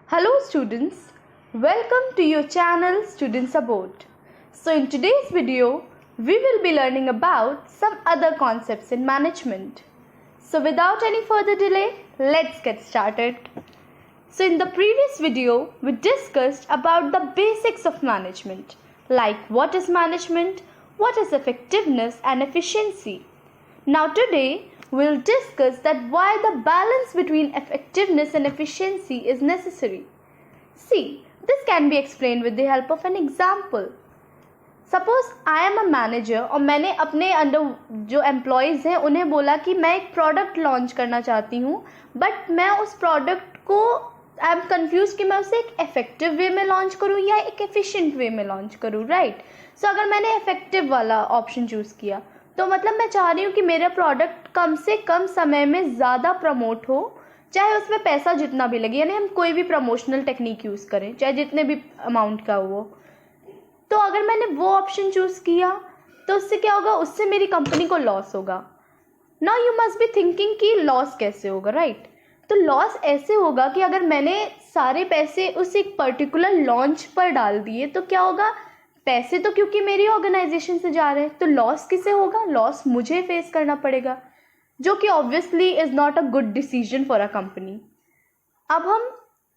Hello students, welcome to your channel Students Abode. So in today's video, we will be learning about some other concepts in management. So without any further delay, let's get started. So in the previous video, we discussed about the basics of management, like what is management, what is effectiveness and efficiency. Now today, we'll discuss that why the balance between effectiveness and efficiency is necessary. See, this can be explained with the help of an example. Suppose I am a manager और मैंने अपने under जो employees हैं उन्हें बोला कि मैं एक प्रोडक्ट लॉन्च करना चाहती हूँ, बट मैं उस प्रोडक्ट को आई एम कन्फ्यूज कि मैं उसे एक इफेक्टिव वे में लॉन्च करूँ या एक एफिशिएंट वे में लॉन्च करूँ, राइट? सो अगर मैंने इफेक्टिव वाला ऑप्शन चूज़ किया तो मतलब मैं चाह रही हूँ कि मेरा प्रोडक्ट कम से कम समय में ज़्यादा प्रमोट हो, चाहे उसमें पैसा जितना भी लगे, यानी हम कोई भी प्रमोशनल टेक्निक यूज़ करें, चाहे जितने भी अमाउंट का हो। तो अगर मैंने वो ऑप्शन चूज़ किया तो उससे क्या होगा, उससे मेरी कंपनी को लॉस होगा। Now you must be thinking कि लॉस कैसे होगा, राइट? तो लॉस ऐसे होगा कि अगर मैंने सारे पैसे उस एक पर्टिकुलर लॉन्च पर डाल दिए तो क्या होगा, पैसे तो क्योंकि मेरी ऑर्गेनाइजेशन से जा रहे हैं, तो लॉस किसे होगा? लॉस मुझे फेस करना पड़ेगा, जो कि obviously is not a good decision for a company. अब हम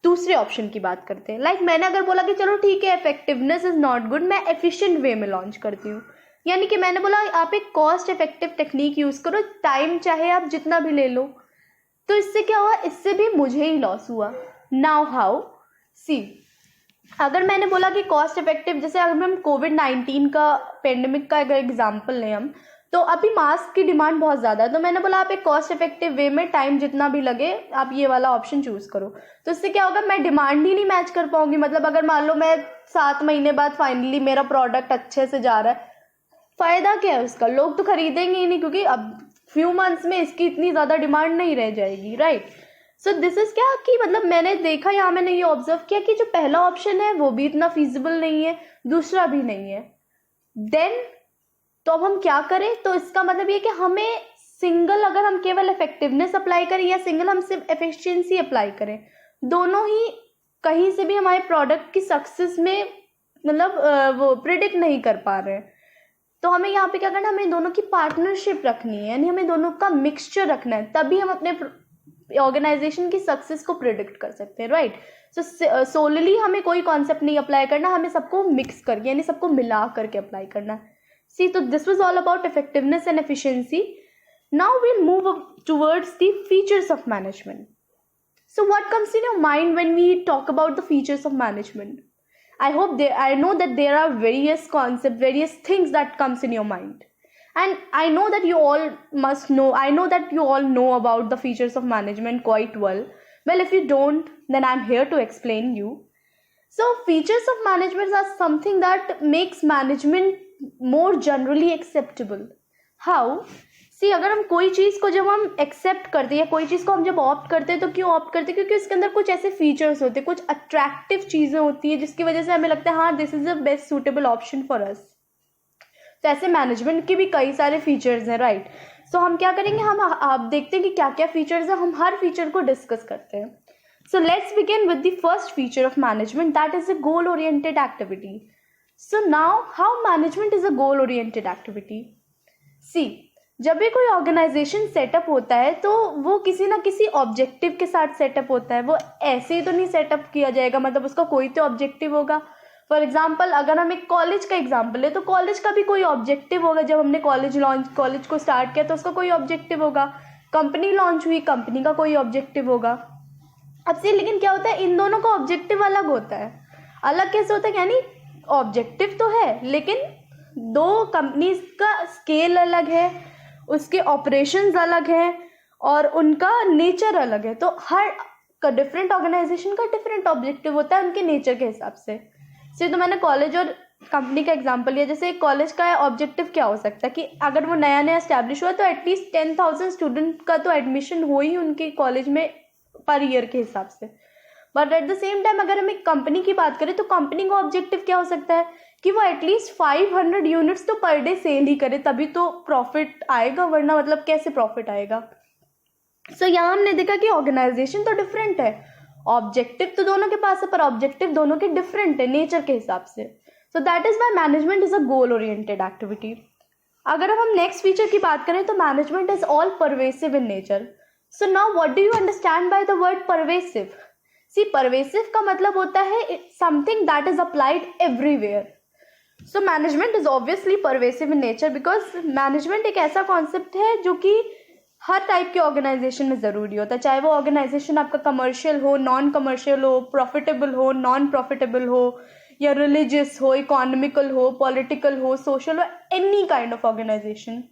दूसरे ऑप्शन की बात करते हैं। लाइक मैंने अगर बोला कि चलो ठीक है, इफेक्टिवनेस इज नॉट गुड, मैं एफिशिएंट वे में लॉन्च करती हूँ, यानी कि मैंने बोला आप एक कॉस्ट इफेक्टिव टेक्निक यूज करो, टाइम चाहे आप जितना भी ले लो, तो इससे क्या हुआ, इससे भी मुझे ही लॉस हुआ। नाउ हाउ, सी अगर मैंने बोला कि कॉस्ट इफेक्टिव, जैसे अगर हम कोविड-19 का पेंडेमिक का अगर एग्जांपल लें हम, तो अभी मास्क की डिमांड बहुत ज़्यादा है, तो मैंने बोला आप एक कॉस्ट इफेक्टिव वे में टाइम जितना भी लगे आप ये वाला ऑप्शन चूज़ करो, तो इससे क्या होगा, मैं डिमांड ही नहीं मैच कर पाऊंगी। मतलब अगर मान लो मैं 7 महीने बाद फाइनली मेरा प्रोडक्ट अच्छे से जा रहा है, फ़ायदा क्या है उसका? लोग तो खरीदेंगे ही नहीं, क्योंकि अब फ्यू मंथ्स में इसकी इतनी ज़्यादा डिमांड नहीं रह जाएगी, राइट? सो दिस इज़ क्या कि मतलब मैंने देखा, यहाँ मैंने ये ऑब्जर्व किया कि जो पहला ऑप्शन है वो भी इतना फीजिबल नहीं है, दूसरा भी नहीं है। देन तो अब हम क्या करें? तो इसका मतलब ये कि हमें सिंगल, अगर हम केवल इफेक्टिवनेस अप्लाई करें या सिंगल हम सिर्फ एफिशिएंसी अप्लाई करें, दोनों ही कहीं से भी हमारे प्रोडक्ट की सक्सेस में मतलब वो प्रिडिक्ट नहीं कर पा रहे हैं। तो हमें यहाँ पे क्या करना है, हमें दोनों की पार्टनरशिप रखनी है, यानी हमें दोनों का मिक्सचर रखना है, तभी हम अपने ऑर्गेनाइजेशन की सक्सेस को प्रिडिक्ट कर सकते हैं, राइट? सो सोलली हमें कोई कॉन्सेप्ट नहीं अप्लाई करना, हमें सबको मिक्स करके यानी सबको मिला करके अप्लाई करना है। सी, तो this was all about effectiveness and efficiency. Now we'll move up towards the features of management. So what comes in your mind when we talk about the features of management? I know that there are various concepts, various things that comes in your mind. And I know that you all must know, I know that you all know about the features of management quite well. Well, if you don't, then I'm here to explain you. So features of management are something that makes management more generally acceptable. How? See, अगर हम कोई चीज़ को जब हम accept करते हैं या कोई चीज़ को हम जब ऑप्ट करते हैं, तो क्यों ऑप्ट करते हैं? क्योंकि उसके अंदर कुछ ऐसे फीचर्स होते हैं, कुछ अट्रैक्टिव चीज़ें होती है जिसकी वजह से हमें लगता है हाँ, this is the best suitable option for us. तो ऐसे मैनेजमेंट के भी कई सारे फीचर्स हैं, राइट? सो हम क्या करेंगे, हम आप देखते हैं कि क्या क्या फीचर्स हैं, हम हर फीचर को डिस्कस करते हैं। So let's begin with the first feature of management, that is a goal oriented activity. So now how management is a goal oriented activity? See, जब भी कोई ऑर्गेनाइजेशन सेटअप होता है तो वो किसी ना किसी ऑब्जेक्टिव के साथ सेटअप होता है, वो ऐसे ही तो नहीं सेटअप किया जाएगा, मतलब उसका कोई तो ऑब्जेक्टिव होगा। फॉर एग्जाम्पल, अगर हम एक कॉलेज का एग्जाम्पल है तो कॉलेज का भी कोई ऑब्जेक्टिव होगा। जब हमने कॉलेज को स्टार्ट किया तो उसका कोई ऑब्जेक्टिव होगा। कंपनी लॉन्च हुई, कंपनी का कोई ऑब्जेक्टिव होगा। अब से लेकिन क्या होता है, इन दोनों का ऑब्जेक्टिव अलग होता है। अलग कैसे होता है? यानी ऑब्जेक्टिव तो है, लेकिन दो कंपनीज का स्केल अलग है, उसके ऑपरेशंस अलग हैं और उनका नेचर अलग है। तो हर का डिफरेंट ऑर्गेनाइजेशन का डिफरेंट ऑब्जेक्टिव होता है उनके नेचर के हिसाब से। तो मैंने कॉलेज और कंपनी का एग्जांपल लिया। जैसे कॉलेज का ऑब्जेक्टिव क्या हो सकता है कि अगर वो नया नया एस्टैब्लिश हुआ तो एटलीस्ट 10,000 स्टूडेंट का तो एडमिशन हो ही उनके कॉलेज में पर ईयर के हिसाब से। But at the same time अगर हम एक कंपनी की बात करें तो कंपनी का ऑब्जेक्टिव क्या हो सकता है कि वो एटलीस्ट 500 यूनिट्स तो पर डे सेल ही करे, तभी तो प्रॉफिट आएगा, वरना मतलब कैसे प्रॉफिट आएगा। सो यहाँ हमने देखा कि ऑर्गेनाइजेशन तो डिफरेंट है ऑब्जेक्टिव तो दोनों के पास है, पर ऑब्जेक्टिव दोनों के डिफरेंट है नेचर के हिसाब से. So that is why management is a goal oriented activity. अगर अब हम नेक्स्ट फीचर की बात करें तो management is all pervasive in nature. So now what do you understand by the word pervasive? See, pervasive का मतलब होता है something that is applied everywhere. So management is obviously pervasive in nature because management एक ऐसा concept है जो कि हर type के ऑर्गेनाइजेशन में ज़रूरी होता है, चाहे वो ऑर्गेनाइजेशन आपका कमर्शियल हो, नॉन कमर्शियल हो, प्रॉफिटेबल हो, नॉन प्रॉफिटेबल हो, या रिलीजियस हो, इकोनॉमिकल हो, पॉलिटिकल हो, सोशल हो, एनी काइंड ऑफ ऑर्गेनाइजेशन.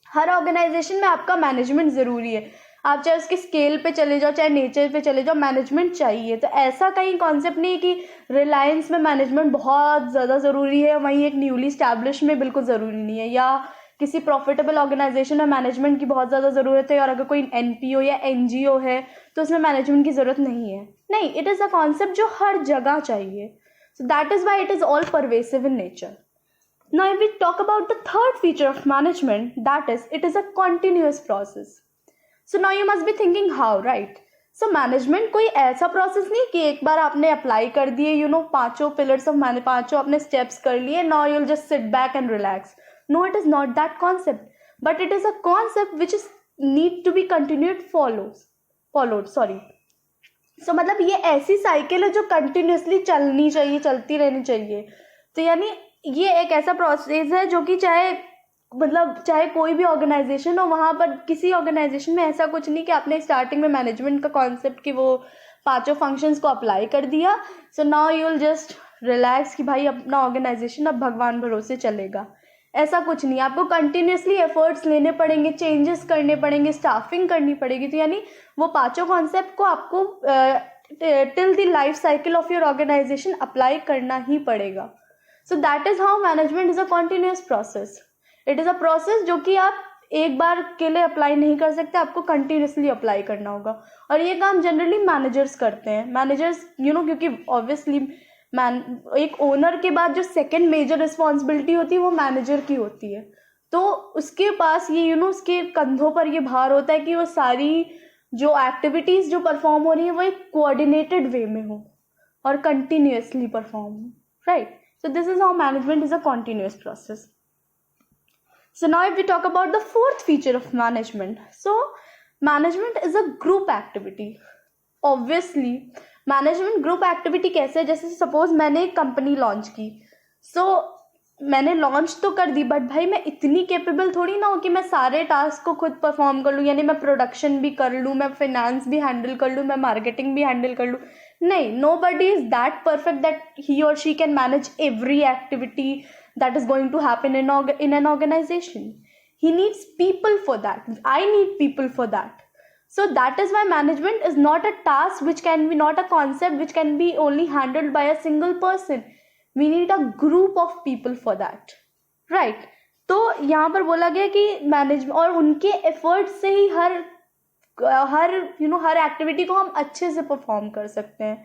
हर ऑर्गेनाइजेशन में आपका मैनेजमेंट ज़रूरी है. आप चाहे उसके स्केल पे चले जाओ, चाहे नेचर पे चले जाओ, मैनेजमेंट चाहिए. तो ऐसा कहीं कॉन्सेप्ट नहीं है कि रिलायंस में मैनेजमेंट बहुत ज़्यादा ज़रूरी है, वहीं एक न्यूली स्टैब्लिश में बिल्कुल ज़रूरी नहीं है, या किसी प्रॉफिटेबल ऑर्गेनाइजेशन में मैनेजमेंट की बहुत ज़्यादा ज़रूरत है और अगर कोई एनपीओ या एनजीओ है तो उसमें मैनेजमेंट की ज़रूरत नहीं है. नहीं, इट इज़ अ कॉन्सेप्ट जो हर जगह चाहिए. So that is why it is all pervasive in nature. Now if we talk about the third feature of management, that is, it is a continuous process. So now you must be thinking how, right? So management कोई ऐसा process नहीं कि एक बार आपने apply कर दिए, पांचों pillars of management, पांचों अपने steps कर लिए, now you'll just sit back and relax. No, it is not that concept, but it is a concept which is need to be continued followed. So मतलब ये ऐसी साइकिल है जो continuously चलनी चाहिए, चलती रहनी चाहिए. तो यानी ये एक ऐसा प्रोसेस है जो कि चाहे कोई भी ऑर्गेनाइजेशन हो, वहाँ पर किसी ऑर्गेनाइजेशन में ऐसा कुछ नहीं कि आपने स्टार्टिंग में मैनेजमेंट का कॉन्सेप्ट कि वो पांचों फंक्शंस को अप्लाई कर दिया, so now you will just relax कि भाई अपना ऑर्गेनाइजेशन अब भगवान भरोसे चलेगा. ऐसा कुछ नहीं. आपको कंटिन्यूसली एफर्ट्स लेने पड़ेंगे, चेंजेस करने पड़ेंगे, स्टाफिंग करनी पड़ेगी. तो यानी वो पांचों कॉन्सेप्ट को आपको till the life cycle of your organization apply करना ही पड़ेगा. So that is how management is a continuous process. It is a process जो कि आप एक बार के लिए अप्लाई नहीं कर सकते, आपको कंटिन्यूसली अप्लाई करना होगा. और ये काम जनरली मैनेजर्स करते हैं. मैनेजर्स क्योंकि ऑब्वियसली एक ओनर के बाद जो सेकंड मेजर रिस्पॉन्सिबिलिटी होती है वो मैनेजर की होती है. तो उसके पास ये उसके कंधों पर ये भार होता है कि वो सारी जो एक्टिविटीज़ जो परफॉर्म हो रही है वो एक कोऑर्डिनेटेड वे में हो और कंटिन्यूसली परफॉर्म हो, right? So this is how management is a continuous process. So now if we talk about the fourth feature of management. So management is a group activity. Obviously management group activity कैसे है? जैसे suppose मैंने एक company launch की, so मैंने launch तो कर दी, but भाई मैं इतनी कैपेबल थोड़ी ना हो कि मैं सारे टास्क को खुद परफॉर्म कर लूँ. यानी मैं प्रोडक्शन भी कर लूँ, मैं फाइनेंस भी हैंडल कर लूँ, मैं मार्केटिंग भी हैंडल कर लूँ. नहीं, nobody is that perfect that he or she can manage every activity that is going to happen in an organization. He needs people for that. I need people for that. So that is why management is not a task which can be, not a concept which can be only handled by a single person. We need a group of people for that, right? तो यहाँ पर बोला गया कि management और उनके effort से ही हर activity को हम अच्छे से परफॉर्म कर सकते हैं.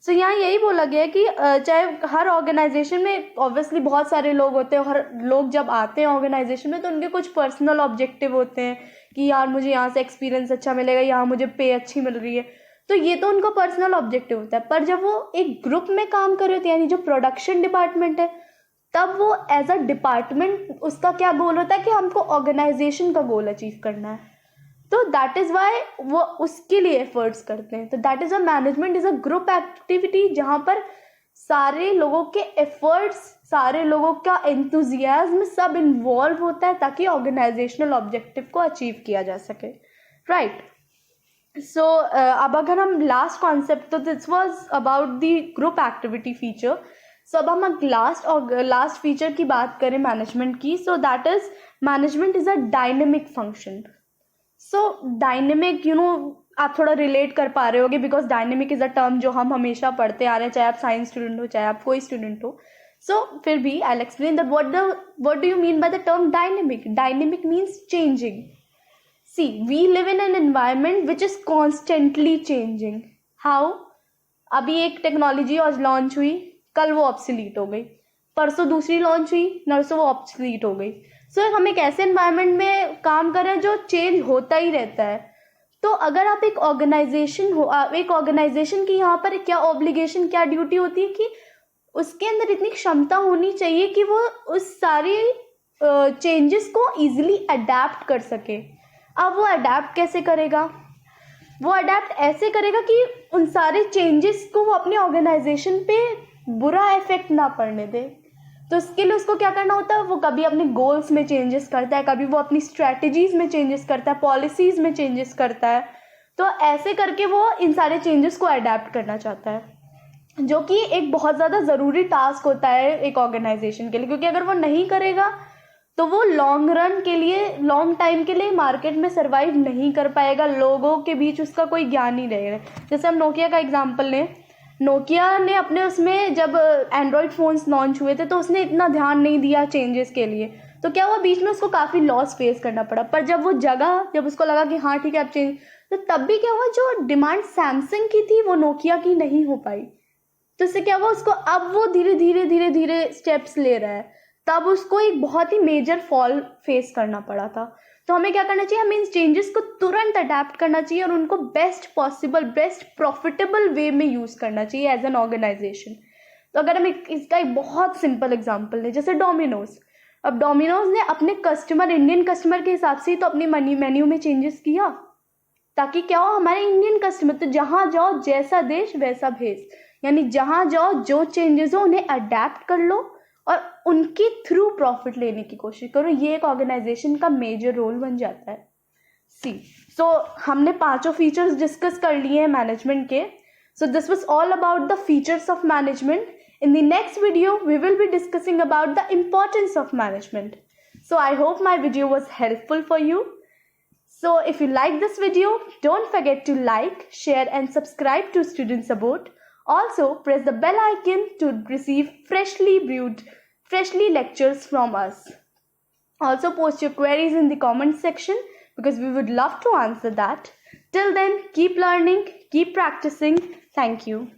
सो यहाँ यही बोला गया कि चाहे हर ऑर्गेनाइजेशन में ऑब्वियसली बहुत सारे लोग होते हैं. हर लोग जब आते हैं ऑर्गेनाइजेशन में तो उनके कुछ पर्सनल ऑब्जेक्टिव होते हैं कि यार मुझे यहाँ से एक्सपीरियंस अच्छा मिलेगा, यहाँ मुझे पे अच्छी मिल रही है. तो ये तो उनका पर्सनल ऑब्जेक्टिव होता है. पर जब वो एक ग्रुप में काम कर रहे होते हैं, यानी जो प्रोडक्शन डिपार्टमेंट है, तब वो एज अ डिपार्टमेंट उसका क्या गोल होता है कि हमको ऑर्गेनाइजेशन का गोल अचीव करना है. तो दैट इज वाई वो उसके लिए एफर्ट्स करते हैं. तो that is a management is a group activity जहाँ पर सारे लोगों के एफर्ट्स, सारे लोगों का एंथुजियाज्म सब इन्वॉल्व होता है ताकि ऑर्गेनाइजेशनल ऑब्जेक्टिव को अचीव किया जा सके, राइट? सो अब अगर हम लास्ट कॉन्सेप्ट, तो this was about the group activity feature. So अब हम लास्ट फीचर की बात करें मैनेजमेंट की, so that is management is a dynamic function. So dynamic आप थोड़ा रिलेट कर पा रहे होगे because dynamic is a term जो हम हमेशा पढ़ते आ रहे हैं, चाहे आप साइंस स्टूडेंट हो, चाहे आप कोई स्टूडेंट हो. सो फिर भी I will explain that what do you mean by the term dynamic. Dynamic means changing. See, we live in an environment which is constantly changing. How? अभी एक टेक्नोलॉजी आज लॉन्च हुई, कल वो ऑब्सोलीट हो गई, परसों दूसरी लॉन्च हुई, नरसों वो ऑब्सोलीट हो गई. सो हम एक ऐसे एनवायरनमेंट में काम कर रहे हैं जो चेंज होता ही रहता है. तो अगर आप एक ऑर्गेनाइजेशन की यहाँ पर क्या ऑब्लिगेशन, क्या ड्यूटी होती है कि उसके अंदर इतनी क्षमता होनी चाहिए कि वो उस सारी चेंजेस को इजीली अडेप्ट कर सके। अब वो अडेप्ट कैसे करेगा? वो अडेप्ट ऐसे करेगा कि उन सारे चेंजेस को वो अपनी ऑर्गेनाइजेशन पे बुरा इफेक्ट ना पड़ने दे। तो इसके लिए उसको क्या करना होता है, वो कभी अपने गोल्स में चेंजेस करता है, कभी वो अपनी स्ट्रैटेजीज में चेंजेस करता है, पॉलिसीज में चेंजेस करता है। तो ऐसे करके वो इन सारे चेंजेस को अडेप्ट करना चाहता है, जो कि एक बहुत ज़्यादा ज़रूरी टास्क होता है एक ऑर्गेनाइजेशन के लिए, क्योंकि अगर वो नहीं करेगा तो वो लॉन्ग रन के लिए, लॉन्ग टाइम के लिए मार्केट में सर्वाइव नहीं कर पाएगा, लोगों के बीच उसका कोई ज्ञान नहीं रहेगा। जैसे हम नोकिया का एग्जांपल लें, नोकिया ने अपने उसमें जब एंड्रॉयड फ़ोन्स लॉन्च हुए थे तो उसने इतना ध्यान नहीं दिया चेंजेस के लिए, तो क्या हुआ, बीच में उसको काफ़ी लॉस फेस करना पड़ा। पर जब वो जब उसको लगा कि हाँ ठीक है अब चेंज, तो तब भी क्या हुआ, जो डिमांड सैमसंग की थी वो नोकिया की नहीं हो पाई। तो इससे क्या हुआ, उसको अब वो धीरे धीरे स्टेप्स ले रहा है, तब उसको एक बहुत ही मेजर फॉल फेस करना पड़ा था। तो हमें क्या करना चाहिए, हमें इन चेंजेस को तुरंत अडेप्ट करना चाहिए और उनको बेस्ट पॉसिबल, बेस्ट प्रॉफिटेबल वे में यूज़ करना चाहिए एज एन ऑर्गेनाइजेशन। तो अगर हम इसका एक बहुत सिंपल एग्जांपल लें, जैसे डोमिनोज। अब डोमिनोज ने अपने कस्टमर, इंडियन कस्टमर के हिसाब से तो अपनी मेन्यू में चेंजेस किया, ताकि क्या हो, हमारे इंडियन कस्टमर, तो जहाँ जाओ जैसा देश वैसा भेष, यानी जहाँ जाओ जो चेंजेस हो उन्हें अडेप्ट कर लो और उनके थ्रू प्रॉफिट लेने की कोशिश करो। ये एक ऑर्गेनाइजेशन का मेजर रोल बन जाता है। सो हमने 5 फीचर्स डिस्कस कर लिए हैं मैनेजमेंट के। So this was all about the features of management. In the next video we will be discussing about the importance of management. So I hope my video was helpful for you. So if you like this video, don't forget to like, share and subscribe to Student Support. Also press the bell icon to receive freshly lectures from us. Also post your queries in the comment section because we would love to answer that. Till then, keep learning, keep practicing. Thank you.